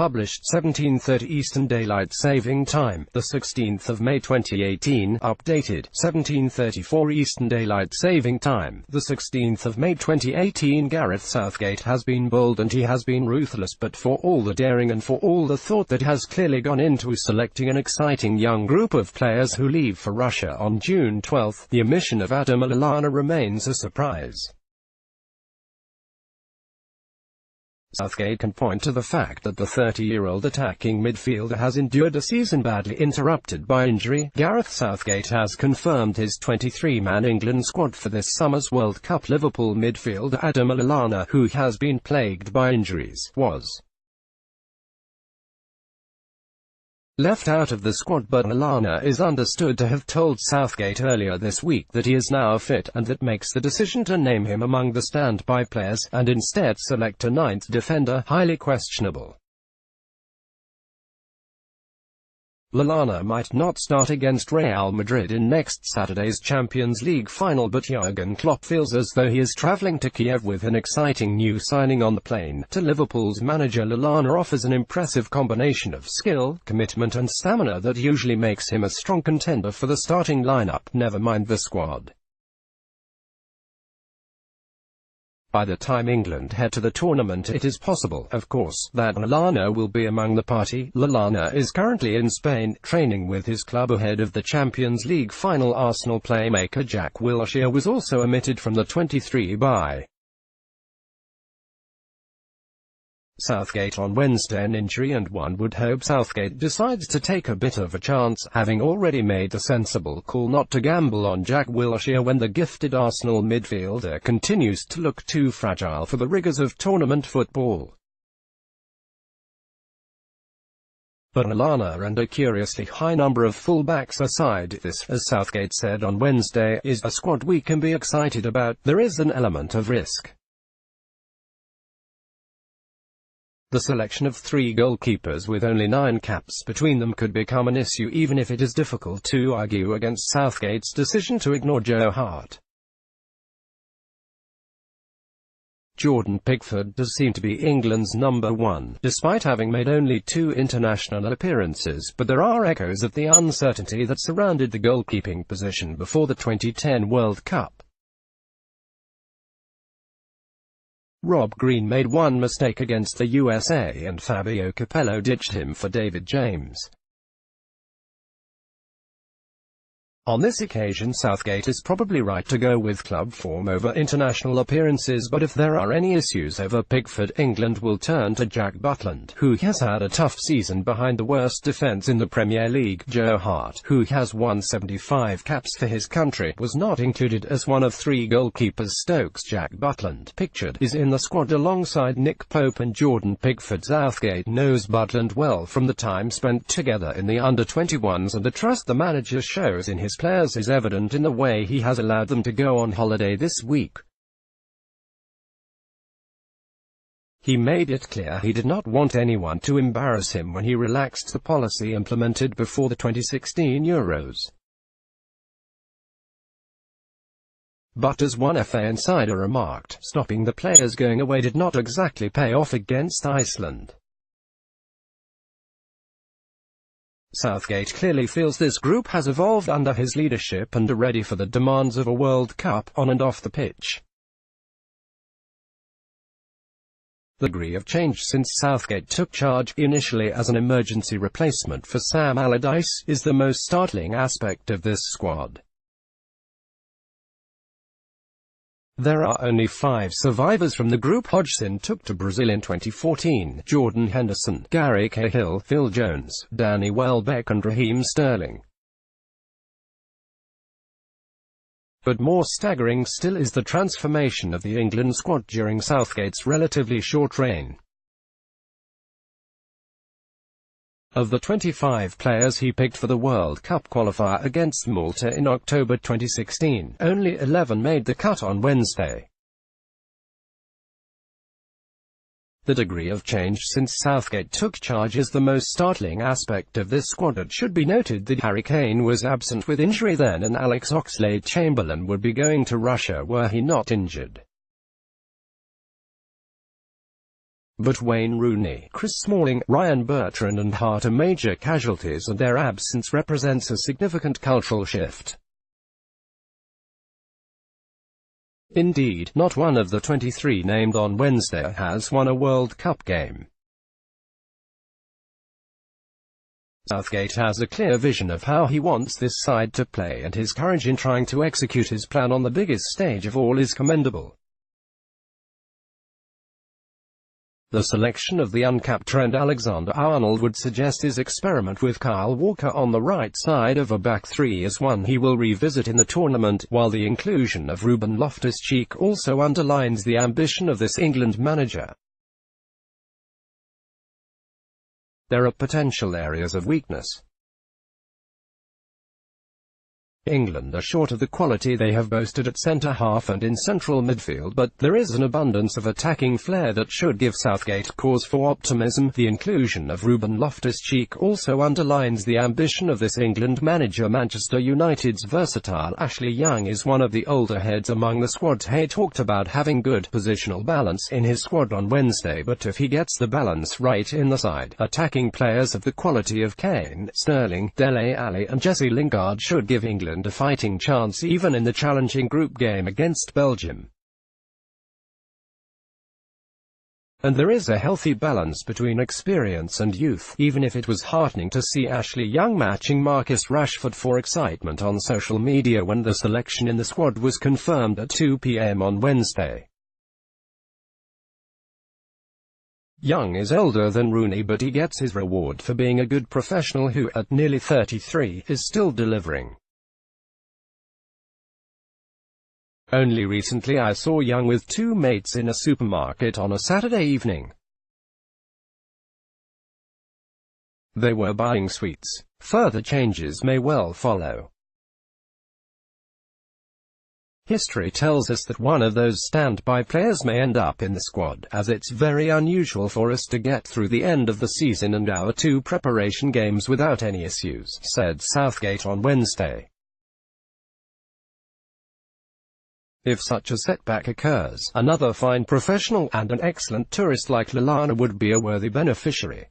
published 17:30 Eastern Daylight Saving Time, the 16th of May 2018, updated 17:34 Eastern Daylight Saving Time, the 16th of May 2018. Gareth Southgate has been bold and he has been ruthless, but for all the daring and for all the thought that has clearly gone into selecting an exciting young group of players who leave for Russia on June 12, the omission of Adam Lallana remains a surprise. Southgate can point to the fact that the 30-year-old attacking midfielder has endured a season badly interrupted by injury. Gareth Southgate has confirmed his 23-man England squad for this summer's World Cup. Liverpool midfielder Adam Lallana, who has been plagued by injuries, was left out of the squad, but Lallana is understood to have told Southgate earlier this week that he is now fit, and that makes the decision to name him among the standby players, and instead select a ninth defender, highly questionable. Lallana might not start against Real Madrid in next Saturday's Champions League final, but Jurgen Klopp feels as though he is travelling to Kiev with an exciting new signing on the plane. To Liverpool's manager, Lallana offers an impressive combination of skill, commitment and stamina that usually makes him a strong contender for the starting lineup, never mind the squad. By the time England head to the tournament, it is possible, of course, that Lallana will be among the party. Lallana is currently in Spain, training with his club ahead of the Champions League final. Arsenal playmaker Jack Wilshere was also omitted from the 23 by Southgate on Wednesday, an injury, and one would hope Southgate decides to take a bit of a chance, having already made the sensible call not to gamble on Jack Wilshere when the gifted Arsenal midfielder continues to look too fragile for the rigours of tournament football. But Lallana and a curiously high number of fullbacks aside, this, as Southgate said on Wednesday, is a squad we can be excited about. There is an element of risk. The selection of 3 goalkeepers with only 9 caps between them could become an issue, even if it is difficult to argue against Southgate's decision to ignore Joe Hart. Jordan Pickford does seem to be England's number 1, despite having made only 2 international appearances, but there are echoes of the uncertainty that surrounded the goalkeeping position before the 2010 World Cup. Rob Green made one mistake against the USA, and Fabio Capello ditched him for David James. On this occasion, Southgate is probably right to go with club form over international appearances, but if there are any issues over Pickford, England will turn to Jack Butland, who has had a tough season behind the worst defence in the Premier League. Joe Hart, who has won 75 caps for his country, was not included as one of 3 goalkeepers. Stoke's Jack Butland, pictured, is in the squad alongside Nick Pope and Jordan Pickford. Southgate knows Butland well from the time spent together in the under-21s, and the trust the manager shows in his players is evident in the way he has allowed them to go on holiday this week. He made it clear he did not want anyone to embarrass him when he relaxed the policy implemented before the 2016 Euros. But as one FA insider remarked, stopping the players going away did not exactly pay off against Iceland. Southgate clearly feels this group has evolved under his leadership and are ready for the demands of a World Cup, on and off the pitch. The degree of change since Southgate took charge, initially as an emergency replacement for Sam Allardyce, is the most startling aspect of this squad. There are only 5 survivors from the group. Hodgson took to Brazil in 2014, Jordan Henderson, Gary Cahill, Phil Jones, Danny Welbeck and Raheem Sterling. But more staggering still is the transformation of the England squad during Southgate's relatively short reign. Of the 25 players he picked for the World Cup qualifier against Malta in October 2016, only 11 made the cut on Wednesday. The degree of change since Southgate took charge is the most startling aspect of this squad. It should be noted that Harry Kane was absent with injury then, and Alex Oxlade-Chamberlain would be going to Russia were he not injured. But Wayne Rooney, Chris Smalling, Ryan Bertrand and Hart are major casualties, and their absence represents a significant cultural shift. Indeed, not one of the 23 named on Wednesday has won a World Cup game. Southgate has a clear vision of how he wants this side to play, and his courage in trying to execute his plan on the biggest stage of all is commendable. The selection of the uncapped Trent Alexander-Arnold would suggest his experiment with Kyle Walker on the right side of a back three is one he will revisit in the tournament, while the inclusion of Ruben Loftus-Cheek also underlines the ambition of this England manager. There are potential areas of weakness. England are short of the quality they have boasted at centre-half and in central midfield, but there is an abundance of attacking flair that should give Southgate cause for optimism. The inclusion of Ruben Loftus-Cheek also underlines the ambition of this England manager. Manchester United's versatile Ashley Young is one of the older heads among the squad. He talked about having good positional balance in his squad on Wednesday, but if he gets the balance right in the side, attacking players of the quality of Kane, Sterling, Dele Alli and Jesse Lingard should give England a fighting chance even in the challenging group game against Belgium. And there is a healthy balance between experience and youth, even if it was heartening to see Ashley Young matching Marcus Rashford for excitement on social media when the selection in the squad was confirmed at 2 p.m. on Wednesday. Young is older than Rooney, but he gets his reward for being a good professional who, at nearly 33, is still delivering. Only recently I saw Young with two mates in a supermarket on a Saturday evening. They were buying sweets. Further changes may well follow. History tells us that one of those standby players may end up in the squad, as it's very unusual for us to get through the end of the season and our two preparation games without any issues, said Southgate on Wednesday. If such a setback occurs, another fine professional and an excellent tourist like Lallana would be a worthy beneficiary.